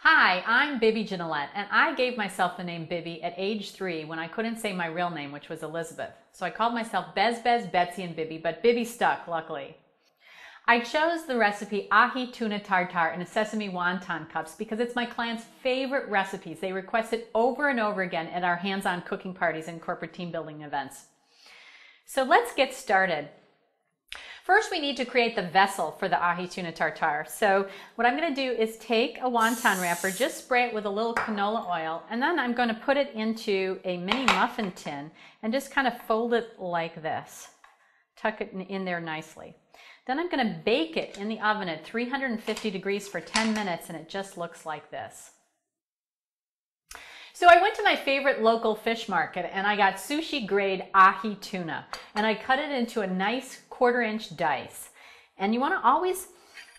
Hi, I'm Bibby Janilette, and I gave myself the name Bibby at age 3 when I couldn't say my real name, which was Elizabeth. So I called myself Bez, Betsy, and Bibby, but Bibby stuck, luckily. I chose the recipe Ahi Tuna Tartare in a sesame wonton cups because it's my clients' favorite recipes. They request it over and over again at our hands-on cooking parties and corporate team building events. So let's get started. First, we need to create the vessel for the Ahi Tuna Tartare. So what I'm going to do is take a wonton wrapper, just spray it with a little canola oil, and then I'm going to put it into a mini muffin tin and just kind of fold it like this. Tuck it in there nicely. Then I'm going to bake it in the oven at 350 degrees for 10 minutes, and it just looks like this. So I went to my favorite local fish market and I got sushi grade ahi tuna, and I cut it into a nice 1/4-inch dice. And you want to always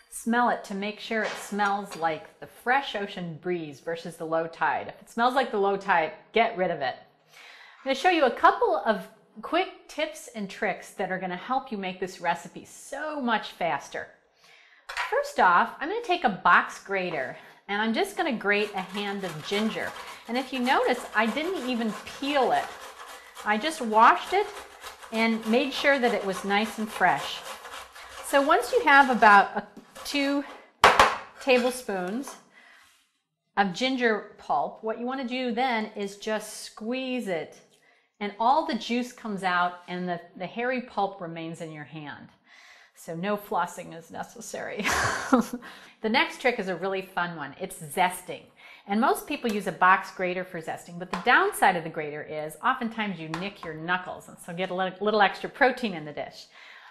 smell it to make sure it smells like the fresh ocean breeze versus the low tide. If it smells like the low tide, get rid of it. I'm going to show you a couple of quick tips and tricks that are going to help you make this recipe so much faster. First off, I'm going to take a box grater and I'm just going to grate a hand of ginger. And if you notice, I didn't even peel it. I just washed it and made sure that it was nice and fresh. So once you have about 2 tablespoons of ginger pulp, what you want to do then is just squeeze it, and all the juice comes out and the hairy pulp remains in your hand. So no flossing is necessary. The next trick is a really fun one. It's zesting. And most people use a box grater for zesting, but the downside of the grater is oftentimes you nick your knuckles, and so get a little extra protein in the dish.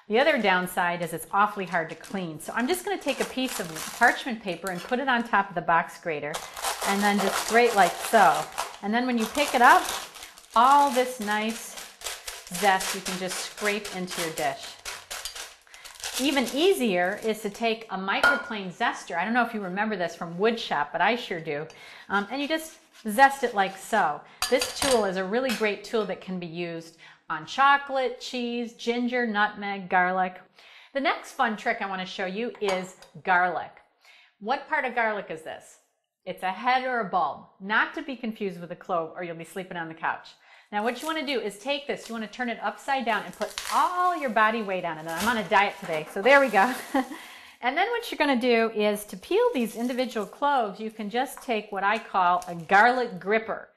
The other downside is it's awfully hard to clean. So I'm just going to take a piece of parchment paper and put it on top of the box grater and then just grate like so. And then when you pick it up, all this nice zest you can just scrape into your dish. Even easier is to take a microplane zester. I don't know if you remember this from wood shop, but I sure do. And you just zest it like so. This tool is a really great tool that can be used on chocolate, cheese, ginger, nutmeg, garlic. The next fun trick I want to show you is garlic. What part of garlic is this? It's a head or a bulb, not to be confused with a clove or you'll be sleeping on the couch. Now what you want to do is take this, you want to turn it upside down and put all your body weight on it. And I'm on a diet today, so there we go. And then what you're going to do is to peel these individual cloves, you can just take what I call a garlic gripper.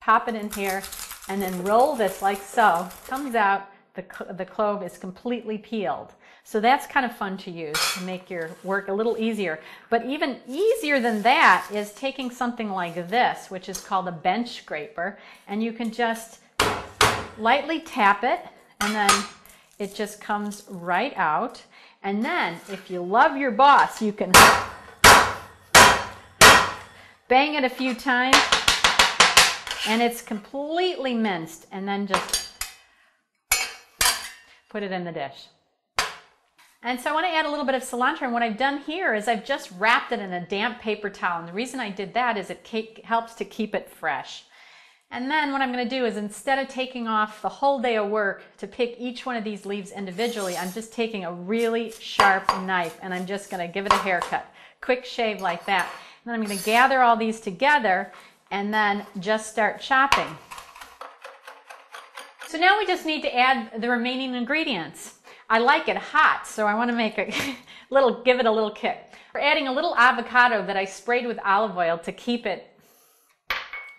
Pop it in here and then roll this like so. Comes out, the clove is completely peeled. So that's kind of fun to use to make your work a little easier. But even easier than that is taking something like this, which is called a bench scraper, and you can just lightly tap it and then it just comes right out. And then if you love your boss, you can bang it a few times and it's completely minced, and then just put it in the dish. And so I want to add a little bit of cilantro, and what I've done here is I've just wrapped it in a damp paper towel, and the reason I did that is it helps to keep it fresh. And then what I'm going to do is, instead of taking off the whole day of work to pick each one of these leaves individually, I'm just taking a really sharp knife and I'm just going to give it a haircut. Quick shave like that. And then I'm going to gather all these together and then just start chopping. So now we just need to add the remaining ingredients. I like it hot, so I want to make give it a little kick. We're adding a little avocado that I sprayed with olive oil to keep it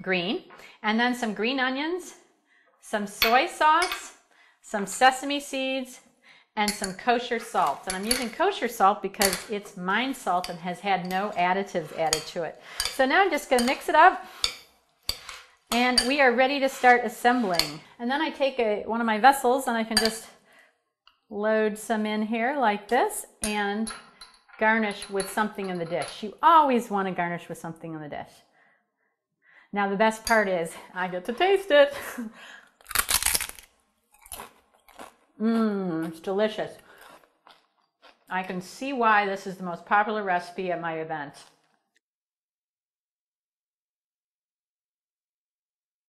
green, and then some green onions, some soy sauce, some sesame seeds, and some kosher salt. And I'm using kosher salt because it's mine salt and has had no additives added to it. So now I'm just going to mix it up, and we are ready to start assembling. And then I take one of my vessels and I can just load some in here like this and garnish with something in the dish. You always want to garnish with something in the dish. Now the best part is I get to taste it. It's delicious. I can see why this is the most popular recipe at my events.